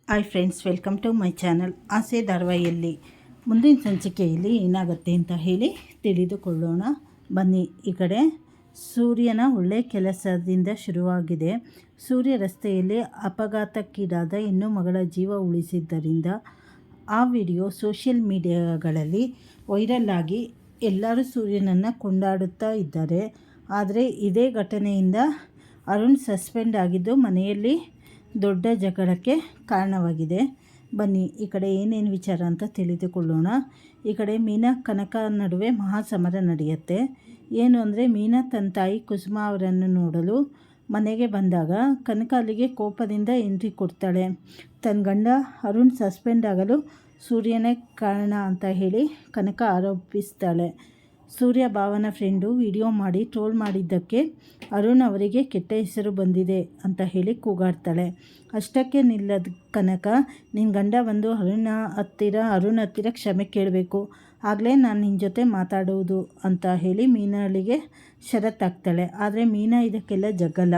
Hi friends, welcome to my channel. Aase ಧಾರಾವಾಹಿಯಲ್ಲಿ ಮುಂದಿನ ಸಂಚಿಕೆಯಲ್ಲಿ ಏನಾಗುತ್ತೆ ಅಂತ ಹೇಳಿ ತಿಳಿದುಕೊಳ್ಳೋಣ ಬನ್ನಿ. ಈ ಕಡೆ ಸೂರ್ಯನ ಒಳ್ಳೆಯ ಕೆಲಸದಿಂದ ಶುರುವಾಗಿದೆ. ಸೂರ್ಯ ರಸ್ತೆಯಲ್ಲಿ ಅಪಘಾತಕ್ಕೀಡಾದ ಹೆಣ್ಣು ಮಗಳ ಜೀವ ಉಳಿಸಿದ್ದರಿಂದ ಆ ವಿಡಿಯೋ ಸೋಷಿಯಲ್ ಮೀಡಿಯಾಗಳಲ್ಲಿ ವೈರಲ್ ಆಗಿ ಎಲ್ಲರೂ ಸೂರ್ಯನನ್ನು ಕೊಂಡಾಡುತ್ತಾ ಇದ್ದಾರೆ. ಆದರೆ ಇದೇ ಘಟನೆಯಿಂದ ಅರುಣ್ ಸಸ್ಪೆಂಡ್ ಆಗಿದ್ದು ಮನೆಯಲ್ಲಿ ದೊಡ್ಡ ಜಗಳಕ್ಕೆ ಕಾರಣವಾಗಿದೆ. ಬನ್ನಿ ಈ ಕಡೆ ಏನೇನು ವಿಚಾರ ಅಂತ ತಿಳಿದುಕೊಳ್ಳೋಣ. ಈ ಕಡೆ ಮೀನಾ ಕನಕ ನಡುವೆ ಮಹಾಸಮರ ನಡೆಯುತ್ತೆ. ಏನು ಅಂದರೆ, ಮೀನಾ ತನ್ನ ತಾಯಿ ಕುಸುಮ ಅವರನ್ನು ನೋಡಲು ಮನೆಗೆ ಬಂದಾಗ ಕನಕ ಅಲ್ಲಿಗೆ ಕೋಪದಿಂದ ಎಂಟ್ರಿ ಕೊಡ್ತಾಳೆ. ತನ್ನ ಗಂಡ ಅರುಣ್ ಸಸ್ಪೆಂಡ್ ಆಗಲು ಸೂರ್ಯನೇ ಕಾರಣ ಅಂತ ಹೇಳಿ ಕನಕ ಆರೋಪಿಸ್ತಾಳೆ. ಸೂರ್ಯ ಭಾವನ ಫ್ರೆಂಡು ವಿಡಿಯೋ ಮಾಡಿ ಟ್ರೋಲ್ ಮಾಡಿದ್ದಕ್ಕೆ ಅರುಣ್ ಅವರಿಗೆ ಕೆಟ್ಟ ಹೆಸರು ಬಂದಿದೆ ಅಂತ ಹೇಳಿ ಕೂಗಾಡ್ತಾಳೆ. ಅಷ್ಟಕ್ಕೆ ನಿಲ್ಲದ ಕನಕ, ನಿನ್ನ ಗಂಡ ಬಂದು ಅರುಣ್ ಹತ್ತಿರ ಕ್ಷಮೆ ಕೇಳಬೇಕು, ಆಗಲೇ ನಾನು ನಿನ್ನ ಜೊತೆ ಮಾತಾಡುವುದು ಅಂತ ಹೇಳಿ ಮೀನಾಳಿಗೆ ಷರತ್ತಾಗ್ತಾಳೆ. ಆದರೆ ಮೀನಾ ಇದಕ್ಕೆಲ್ಲ ಜಗ್ಗಲ್ಲ.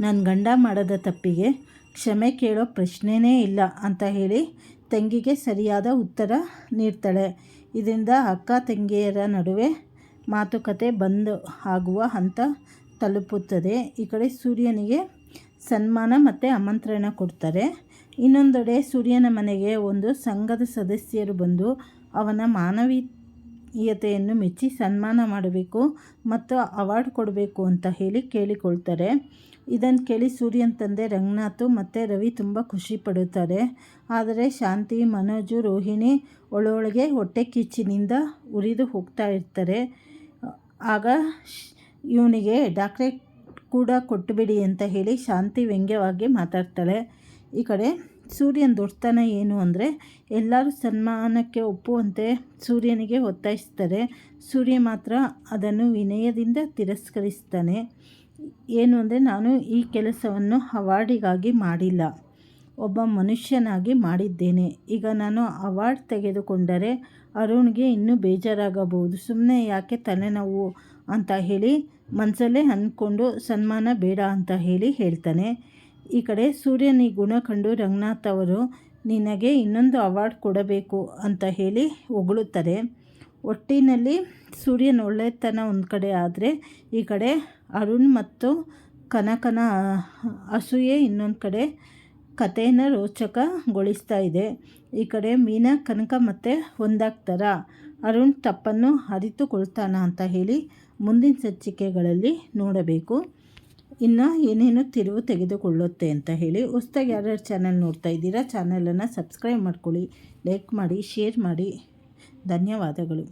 ನನ್ನ ಗಂಡ ಮಾಡದ ತಪ್ಪಿಗೆ ಕ್ಷಮೆ ಕೇಳೋ ಪ್ರಶ್ನೆಯೇ ಇಲ್ಲ ಅಂತ ಹೇಳಿ ತಂಗಿಗೆ ಸರಿಯಾದ ಉತ್ತರ ನೀಡ್ತಾಳೆ. ಇದರಿಂದ ಅಕ್ಕ ತಂಗಿಯರ ನಡುವೆ ಮಾತುಕತೆ ಬಂದ್ ಆಗುವ ಹಂತ ತಲುಪುತ್ತದೆ. ಈ ಕಡೆ ಸೂರ್ಯನಿಗೆ ಸನ್ಮಾನ ಮತ್ತು ಆಮಂತ್ರಣ ಕೊಡ್ತಾರೆ. ಇನ್ನೊಂದೆಡೆ ಸೂರ್ಯನ ಮನೆಗೆ ಒಂದು ಸಂಘದ ಸದಸ್ಯರು ಬಂದು ಅವನ ಮಾನವೀಯತೆಯನ್ನು ಮೆಚ್ಚಿ ಸನ್ಮಾನ ಮಾಡಬೇಕು ಮತ್ತು ಅವಾರ್ಡ್ ಕೊಡಬೇಕು ಅಂತ ಹೇಳಿ ಕೇಳಿಕೊಳ್ತಾರೆ. ಇದನ್ನು ಕೇಳಿ ಸೂರ್ಯನ ತಂದೆ ರಂಗನಾಥ್ ಮತ್ತು ರವಿ ತುಂಬ ಖುಷಿ ಪಡುತ್ತಾರೆ. ಆದರೆ ಶಾಂತಿ, ಮನೋಜು, ರೋಹಿಣಿ ಒಳೊಳಗೆ ಹೊಟ್ಟೆ ಕಿಚ್ಚಿನಿಂದ ಉರಿದು ಹೋಗ್ತಾ ಇರ್ತಾರೆ. ಆಗ ಇವನಿಗೆ ಡಾಕ್ಟ್ರೇಟ್ ಕೂಡ ಕೊಟ್ಟುಬಿಡಿ ಅಂತ ಹೇಳಿ ಶಾಂತಿ ವ್ಯಂಗ್ಯವಾಗಿ ಮಾತಾಡ್ತಾಳೆ. ಈ ಕಡೆ ಸೂರ್ಯನ ದೊಡ್ಡತನ ಏನು ಅಂದರೆ, ಎಲ್ಲರೂ ಸನ್ಮಾನಕ್ಕೆ ಒಪ್ಪುವಂತೆ ಸೂರ್ಯನಿಗೆ ಒತ್ತಾಯಿಸ್ತಾರೆ. ಸೂರ್ಯ ಮಾತ್ರ ಅದನ್ನು ವಿನಯದಿಂದ ತಿರಸ್ಕರಿಸ್ತಾನೆ. ಏನು ಅಂದರೆ, ನಾನು ಈ ಕೆಲಸವನ್ನು ಅವಾರ್ಡಿಗಾಗಿ ಮಾಡಿಲ್ಲ, ಒಬ್ಬ ಮನುಷ್ಯನಾಗಿ ಮಾಡಿದ್ದೇನೆ. ಈಗ ನಾನು ಅವಾರ್ಡ್ ತೆಗೆದುಕೊಂಡರೆ ಅರುಣ್ಗೆ ಇನ್ನೂ ಬೇಜಾರಾಗಬಹುದು. ಸುಮ್ಮನೆ ಯಾಕೆ ತಲೆನೋವು ಅಂತ ಹೇಳಿ ಮನಸಲ್ಲೇ ಅಂದ್ಕೊಂಡು ಸನ್ಮಾನ ಬೇಡ ಅಂತ ಹೇಳ್ತಾನೆ. ಈ ಕಡೆ ಸೂರ್ಯನ ಈ ಗುಣ ಕಂಡು ರಂಗನಾಥ್ ಅವರು ನಿನಗೆ ಇನ್ನೊಂದು ಅವಾರ್ಡ್ ಕೊಡಬೇಕು ಅಂತ ಹೇಳಿ ಹೊಗಳುತ್ತಾರೆ. ಒಟ್ಟಿನಲ್ಲಿ ಸೂರ್ಯನ ಒಳ್ಳೆತನ ಒಂದು ಕಡೆ ಆದರೆ, ಈ ಕಡೆ ಅರುಣ್ ಮತ್ತು ಕನಕನ ಅಸೂಯೆ ಇನ್ನೊಂದು ಕಡೆ ಕಥೆಯನ್ನು ರೋಚಕಗೊಳಿಸ್ತಾ ಇದೆ. ಈ ಕಡೆ ಮೀನಾ ಕನಕ ಮತ್ತೆ ಒಂದಾಗ್ತಾರ, ಅರುಣ್ ತಪ್ಪನ್ನು ಅರಿತುಕೊಳ್ತಾನ ಅಂತ ಹೇಳಿ ಮುಂದಿನ ಸಂಚಿಕೆಗಳಲ್ಲಿ ನೋಡಬೇಕು. ಇನ್ನು ಏನೇನು ತಿರುವು ತೆಗೆದುಕೊಳ್ಳುತ್ತೆ ಅಂತ ಹೇಳಿ. ಹೊಸದಾಗಿ ಯಾರ್ಯಾರು ಚಾನಲ್ ನೋಡ್ತಾ ಇದ್ದೀರಾ, ಚಾನಲನ್ನು ಸಬ್ಸ್ಕ್ರೈಬ್ ಮಾಡ್ಕೊಳ್ಳಿ, ಲೈಕ್ ಮಾಡಿ, ಶೇರ್ ಮಾಡಿ. ಧನ್ಯವಾದಗಳು.